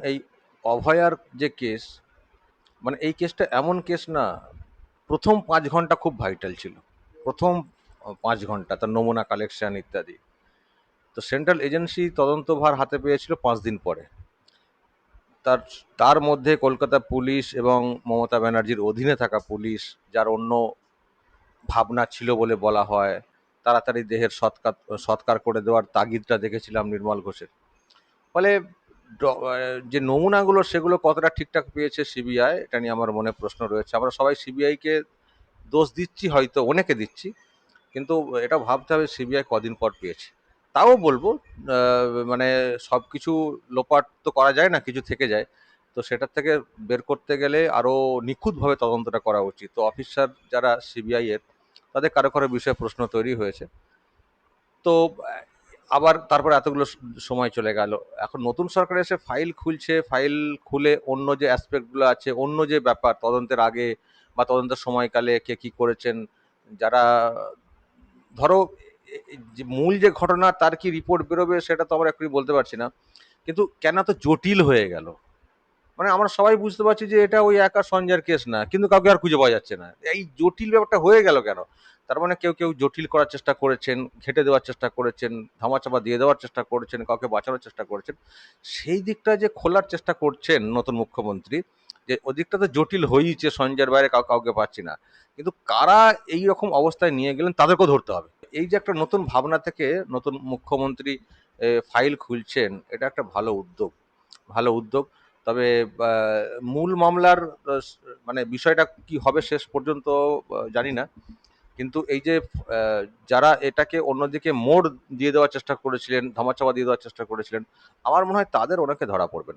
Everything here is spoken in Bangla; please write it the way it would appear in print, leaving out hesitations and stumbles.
এই অভয়ার যে কেস, মানে এই কেসটা এমন কেস না, প্রথম 5 ঘন্টা খুব ভাইটাল ছিল। প্রথম 5 ঘন্টা তার নমুনা কালেকশন ইত্যাদি। তো সেন্ট্রাল এজেন্সি তদন্তভার হাতে পেয়েছিল 5 দিন পরে। তার তার মধ্যে কলকাতা পুলিশ এবং মমতা ব্যানার্জির অধীনে থাকা পুলিশ, যার অন্য ভাবনা ছিল বলে বলা হয়, তাড়াতাড়ি দেহের সৎকার সৎকার করে দেওয়ার তাগিদটা দেখেছিলাম নির্মল ঘোষের। ফলে যে নমুনাগুলো সেগুলো কতটা ঠিকঠাক পেয়েছে সিবিআই, এটা নিয়ে আমার মনে প্রশ্ন রয়েছে। আমরা সবাই সিবিআইকে দোষ দিচ্ছি, হয়তো অনেকে দিচ্ছি, কিন্তু এটা ভাবতে হবে সিবিআই কদিন পর পেয়েছে। তাও বলবো, মানে সব কিছু লোপাট তো করা যায় না, কিছু থেকে যায়। তো সেটার থেকে বের করতে গেলে আরও নিখুঁতভাবে তদন্তটা করা উচিত। তো অফিসার যারা সিবিআই এর, তাদের কারো কারো বিষয়ে প্রশ্ন তৈরি হয়েছে। তো আবার তারপরে এতগুলো সময় চলে গেল। এখন নতুন সরকার এসে ফাইল খুলছে, ফাইল খুলে অন্য যে অ্যাসপেক্টগুলো আছে, অন্য যে ব্যাপার তদন্তের আগে বা তদন্তের সময়কালে কে কি করেছেন, যারা ধরো যে মূল যে ঘটনা তার কি রিপোর্ট বেরোবে সেটা তো আমরা এখনই বলতে পারছি না, কিন্তু কেন এত জটিল হয়ে গেল? মানে আমরা সবাই বুঝতে পারছি যে এটা ওই একা সঞ্জয়ের কেস না, কিন্তু কাউকে আর খুঁজে পাওয়া যাচ্ছে না। এই জটিল ব্যাপারটা হয়ে গেল কেন? তার মানে কেউ কেউ জটিল করার চেষ্টা করেছেন, ঘেঁটে দেওয়ার চেষ্টা করেছেন, ধামাচাপা দিয়ে দেওয়ার চেষ্টা করেছেন, কাউকে বাঁচানোর চেষ্টা করেছেন। সেই দিকটা যে খোলার চেষ্টা করছেন নতুন মুখ্যমন্ত্রী, যে ওদিকটা তো জটিল হয়েইছে, সঞ্জয়ের বাইরে কাউকে পাচ্ছি না, কিন্তু কারা এই রকম অবস্থায় নিয়ে গেলেন তাদেরকেও ধরতে হবে। এই যে একটা নতুন ভাবনা থেকে নতুন মুখ্যমন্ত্রী ফাইল খুলছেন, এটা একটা ভালো উদ্যোগ, ভালো উদ্যোগ। তবে মূল মামলার মানে বিষয়টা কি হবে শেষ পর্যন্ত জানি না, কিন্তু এই যে যারা এটাকে অন্যদিকে মোড় দিয়ে দেওয়ার চেষ্টা করেছিলেন, ধামাচাপা দিয়ে দেওয়ার চেষ্টা করেছিলেন, আমার মনে হয় তাদের অনেকে ধরা পড়বেন।